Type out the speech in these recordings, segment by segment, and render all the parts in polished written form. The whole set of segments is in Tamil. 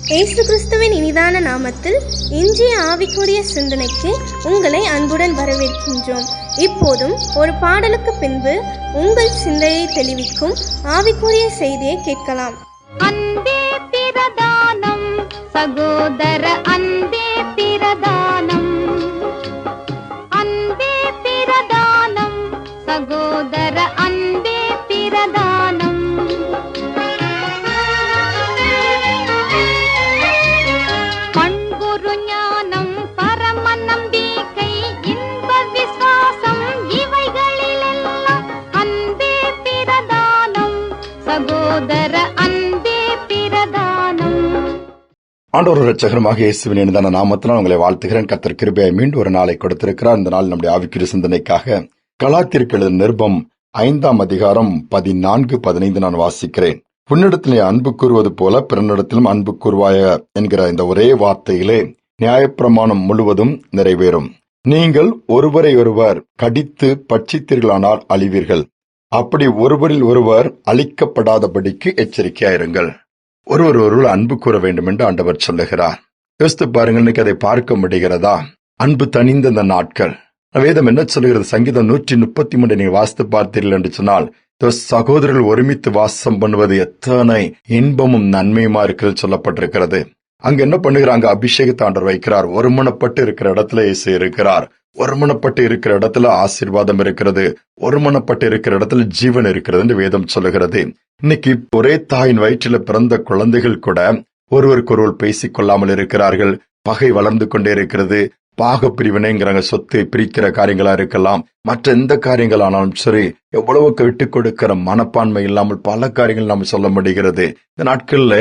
இயேசு கிறிஸ்துவின் இனிதான நாமத்தில் இன்றைய ஆவிக்குரிய சிந்தனைக்கு உங்களை அன்புடன் வரவேற்கின்றோம். இப்போதும் ஒரு பாடலுக்கு பின்பு உங்கள் சிந்தையை தெளிவிக்கும் ஆவிக்குரிய செய்தியை கேட்கலாம். அன்பே பிரதானம், சகோதர அன்பே பிரதானம், அன்பே பிரதானம், சகோதர அன்பே பிரதானம். பண்புரு ஞானம், பரம நம்பிக்கை, இன்ப விசுவாசம், இவைகளிலெல்லாம் அன்பே பிரதானம், சகோதர அன்பே பிரதானம். ஆண்டவர் இரட்சகருமாக இயேசுவின் இனிதான நாமத்தினால் உங்களை வாழ்த்துகிறேன். கர்த்தர் கிருபையை மீண்டும் ஒரு நாளை கொடுத்திருக்கிறார். இந்த நாள் நம்முடைய ஆவிக்குரிய சிந்தனைக்காக கலாத்தியருக்கு எழுதின நிருபம் 5ஆம் அதிகாரம் 14-15 நான் வாசிக்கிறேன். உன்னிடத்திலே அன்பு கூறுவது போல பிறனிடத்திலும் அன்பு கூறுவாய என்கிற இந்த ஒரே வார்த்தையிலே நியாயப்பிரமாணம் முழுவதும் நிறைவேறும். நீங்கள் ஒருவரை ஒருவர் கடித்து பட்சித்தீர்களானால் அழிவீர்கள். அப்படி ஒருவரில் ஒருவர் அழிக்கப்படாதபடிக்கு எச்சரிக்கையாயிருங்கள். ஒருவர் அன்பு கூற வேண்டும் என்று ஆண்டவர் சொல்லுகிறார். யோசித்து பாருங்கள், இன்னைக்கு அதை பார்க்க முடிகிறதா? அன்பு தணிந்த இந்த நாட்கள் வேதம் என்ன சொல்லுகிறது? சங்கீதம் 133 நீங்க வாசித்து பார்த்தீர்கள் என்று சொன்னால், சகோதரர்கள் ஒருமித்து வாசம் பண்ணுவது எத்தனை இன்பமும் நன்மையுமா இருக்கிறது சொல்லப்பட்டிருக்கிறது. அங்க என்ன பண்ணுகிறாங்க? அபிஷேகத்தை ஆண்டவர் வைக்கிறார். ஒருமனப்பட்டு இருக்கிற இடத்துல இயேசு இருக்கிறார். ஒருமனப்பட்டு இருக்கிற இடத்துல ஆசீர்வாதம் இருக்கிறது. ஒருமனப்பட்டு இருக்கிற இடத்துல ஜீவன் இருக்கிறது என்று வேதம் சொல்லுகிறது. இன்னைக்கு ஒரே தாயின் வயிற்றில பிறந்த குழந்தைகள் கூட ஒருவருக்கொருவர் பேசிக் கொள்ளாமல் இருக்கிறார்கள். பகை வளர்ந்து கொண்டே இருக்கிறது. பாக பிரிவினைங்கிறாங்க. சொத்தை பிரிக்கிற காரியங்களா இருக்கலாம், மற்ற எந்த காரியங்களானாலும் சரி, எவ்வளவுக்கு விட்டுக் கொடுக்கிற மனப்பான்மை இல்லாமல் பல காரியங்கள் நாம் சொல்ல முடிகிறது. இந்த நாட்கள்ல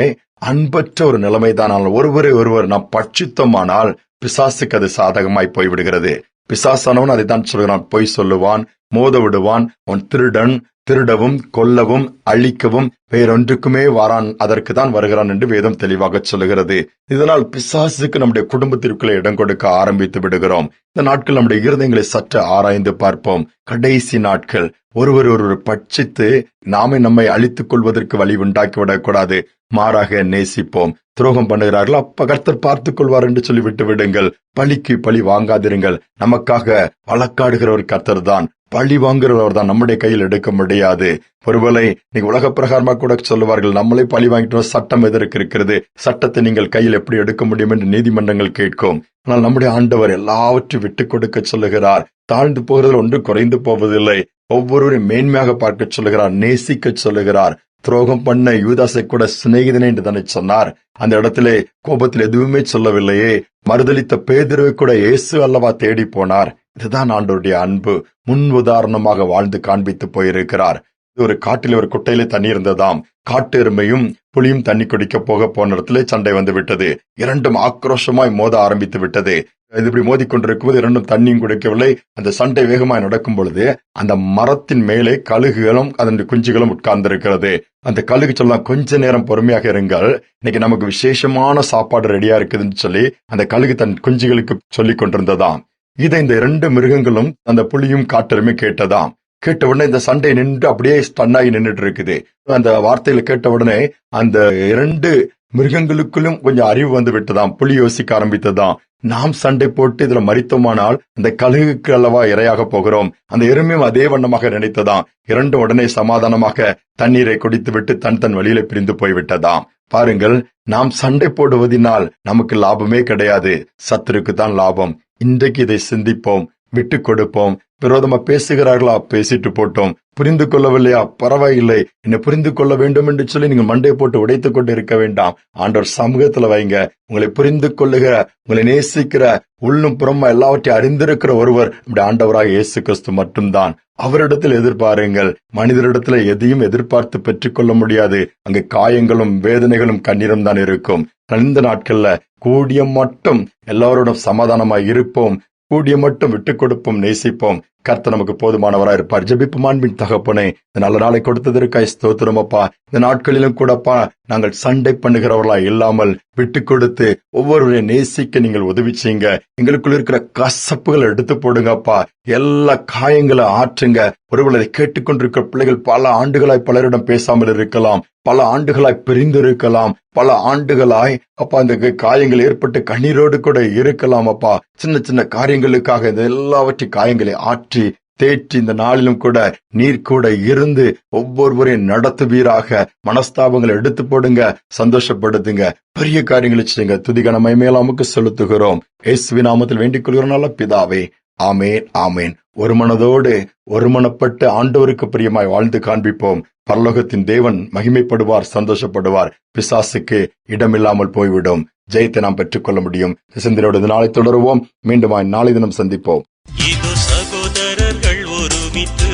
அன்பற்ற ஒரு நிலைமைதான். ஒருவரை ஒருவர் நாம் பட்சித்தோமானால் பிசாசுக்கு அது சாதகமாய் போய்விடுகிறது. பிசாசானவன் அதைத்தான் சொல்கிறான். பொய் சொல்லுவான், மோத விடுவான், அவன் திருடன், திருடவும் கொல்லவும் அழிக்கவும் வேறொன்றுக்குமே வாரான், அதற்கு தான் வருகிறான் என்று வேதம் தெளிவாக சொல்லுகிறது. இதனால் பிசாசுக்கு நம்முடைய குடும்பத்திற்குள்ளே இடம் கொடுக்க ஆரம்பித்து விடுகிறோம். இந்த நாட்கள் நம்முடைய இருதயங்களை சற்று ஆராய்ந்து பார்ப்போம். கடைசி நாட்கள். ஒருவர் பட்சித்து நாமே நம்மை அழித்துக் கொள்வதற்கு வழி உண்டாக்கி விடக்கூடாது. மாறாக நேசிப்போம். துரோகம் பண்ணுகிறார்கள், அப்ப கர்த்தர் பார்த்துக் கொள்வார் என்று சொல்லி விட்டு விடுங்கள். பழிக்கு பழி வாங்காதிருங்கள். நமக்காக வழக்காடுகிறவர் கர்த்தர் தான். பழி வாங்குறவர் தான். நம்முடைய கையில் எடுக்க முடியாது. ஒருவேளை நீங்க உலக பிரகாரமா கூட சொல்லுவார்கள், நம்மளே பழி வாங்கிட்டோம், சட்டம் எதற்கு இருக்கிறது, சட்டத்தை நீங்கள் கையில் எப்படி எடுக்க முடியும் என்று நீதிமன்றங்கள் கேட்கும். ஆனால் நம்முடைய ஆண்டவர் எல்லாவற்றையும் விட்டுக் கொடுக்க சொல்லுகிறார். தாழ்ந்து போகிறதில் ஒன்று குறைந்து போவதில்லை. ஒவ்வொருவரையும் மேன்மையாக பார்க்க சொல்லுகிறார், நேசிக்க சொல்லுகிறார். துரோகம் பண்ண யூதாசை கூட சிநேகிதனே என்று தானே சொன்னார். அந்த இடத்திலே கோபத்தில் எதுவுமே சொல்லவில்லையே. மறுதலித்த பேதுருவை கூட இயேசு அல்லவா தேடி போனார். இதுதான் ஆண்டவருடைய அன்பு. முன் உதாரணமாக வாழ்ந்து காண்பித்து போயிருக்கிறார். ஒரு காட்டில் ஒரு குட்டையிலே தண்ணி இருந்ததாம். காட்டு எருமையும் புலியும் தண்ணி குடிக்க போன இடத்திலே சண்டை வந்து விட்டது. இரண்டும் ஆக்ரோஷமாய் மோத ஆரம்பித்து விட்டது. இது இப்படி மோதிக்கொண்டிருக்கும்போது இரண்டும் தண்ணியும் குடிக்கவில்லை. அந்த சண்டை வேகமாய் நடக்கும் பொழுது அந்த மரத்தின் மேலே கழுகுகளும் அதன் குஞ்சுகளும் உட்கார்ந்திருக்கிறது. அந்த கழுகு சொல்லலாம், கொஞ்ச நேரம் பொறுமையாக இருங்கள், இன்னைக்கு நமக்கு விசேஷமான சாப்பாடு ரெடியா இருக்குதுன்னு சொல்லி அந்த கழுகு தன் குஞ்சுகளுக்கு சொல்லிக் கொண்டிருந்ததாம். இதை இந்த இரண்டு மிருகங்களும் அந்த புலியும் காட்டெருமை கேட்டதாம். கேட்ட உடனே இந்த சண்டை நின்று அப்படியே ஸ்டன்னாகி நின்றுட்டு இருக்குது. அந்த வார்த்தையில கேட்ட உடனே அந்த இரண்டு மிருகங்களுக்குள்ளும் கொஞ்சம் அறிவு வந்து விட்டதாம். புலி யோசிக்க ஆரம்பித்ததாம், நாம் சண்டை போட்டு இதுல மரித்தோமானால் அந்த கழுகுக்கு அல்லவா இரையாக போகிறோம். அந்த எருமையும் அதே வண்ணமாக நினைத்ததாம். இரண்டும் உடனே சமாதானமாக தண்ணீரை குடித்து விட்டு தன் வழியில பிரிந்து போய்விட்டதாம். பாருங்கள், நாம் சண்டை போடுவதனால் நமக்கு லாபமே கிடையாது, சத்துருக்கு தான் லாபம். இன்றைக்கு இதை சிந்திப்போம், விட்டு கொடுப்போம். விரோதமா பேசுகிறார்களா, பேசிட்டு போட்டோம். புரிந்து கொள்ளவில்லையா, பரவாயில்லை, என்னை புரிந்து கொள்ள வேண்டும் என்று சொல்லி நீங்க மண்டையை போட்டு உடைத்துக் கொண்டு இருக்க வேண்டாம். ஆண்டவர் சமூகத்துல வைங்க. உங்களை புரிந்து கொள்ளுகிற, உங்களை நேசிக்கிற, உள்ளும் புறமா எல்லாவற்றையும் அறிந்திருக்கிற ஒருவர் நம்முடைய ஆண்டவராக இயேசு கிறிஸ்து மட்டும்தான். அவரிடத்தில் எதிர்பாருங்கள். மனிதரிடத்துல எதையும் எதிர்பார்த்து பெற்றுக் கொள்ள முடியாது. அங்கு காயங்களும் வேதனைகளும் கண்ணீரும் தான் இருக்கும். இந்த நாட்கள்ல கூடிய மட்டும் எல்லாரோடும் சமாதானமாய் இருப்போம். கூடிய மட்டும் விட்டுக் கொடுப்போம், நேசிப்போம். கர்த்தர் நமக்கு போதுமானவராய் இருப்பார். ஜெபிப்போம். அன்பின் தகப்பனே, இந்த நல்ல நாளை கொடுத்ததற்காய் ஸ்தோத்திரம் அப்பா. இந்த நாட்களிலும் கூடப்பா நாங்கள் சண்டை பண்ணுகிறவர்களா இல்லாமல் விட்டு கொடுத்து ஒவ்வொருவரையும் நேசிக்க நீங்கள் உதவி செய்யுங்க. எங்களுக்குள்ள இருக்கிற கசப்புகளை எடுத்து போடுங்கப்பா. எல்லா காயங்களை ஆற்றுங்க. ஒருவேளை கேட்டுக்கொண்டிருக்கிற பிள்ளைகள் பல ஆண்டுகளாய் பலரிடம் பேசாமல் இருக்கலாம். பல ஆண்டுகளாய் பிரிந்திருக்கலாம், பல ஆண்டுகளாய் அப்பா இந்த காயங்கள் ஏற்பட்டு கண்ணீரோடு கூட இருக்கலாம். அப்பா சின்ன சின்ன காரியங்களுக்காக இந்த எல்லாவற்றையும் காயங்களை ஆற்றி தேற்றி இந்த நாளிலும் கூட நீர் கூட இருந்து ஒவ்வொருவரையும் நடத்துவீராக. மனஸ்தாபங்களை எடுத்து போடுங்க, சந்தோஷப்படுத்துங்க, பெரிய காரியங்களை செய்யுங்க. துதிகன மகிமையெல்லாம் செலுத்துகிறோம் இயேசுவின் நாமத்தில் வேண்டிக் கொள்கிறோம் நல்ல பிதாவே, ஆமேன் ஆமேன். ஒரு மனதோடு ஒருமனப்பட்டு ஆண்டவருக்கு பிரியமாய் வாழ்ந்து காண்பிப்போம். பரலோகத்தின் தேவன் மகிமைப்படுவார், சந்தோஷப்படுவார். பிசாசுக்கு இடமில்லாமல் போய்விடும். ஜெயத்தை நாம் பெற்றுக்கொள்ள முடியும். சிந்தனையோடு நாளை தொடருவோம். மீண்டும் நாளை தினம் சந்திப்போம். இது சகோதரர்கள் ஒருமித்து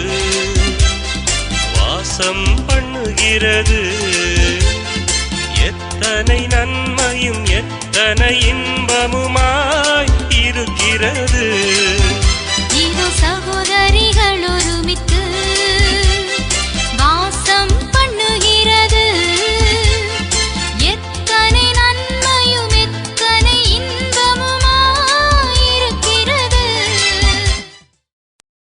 வாசம் பண்ணுகிறது. எத்தனை நன்மையும் எத்தனை இன்பமுமாய் இருக்கிறது.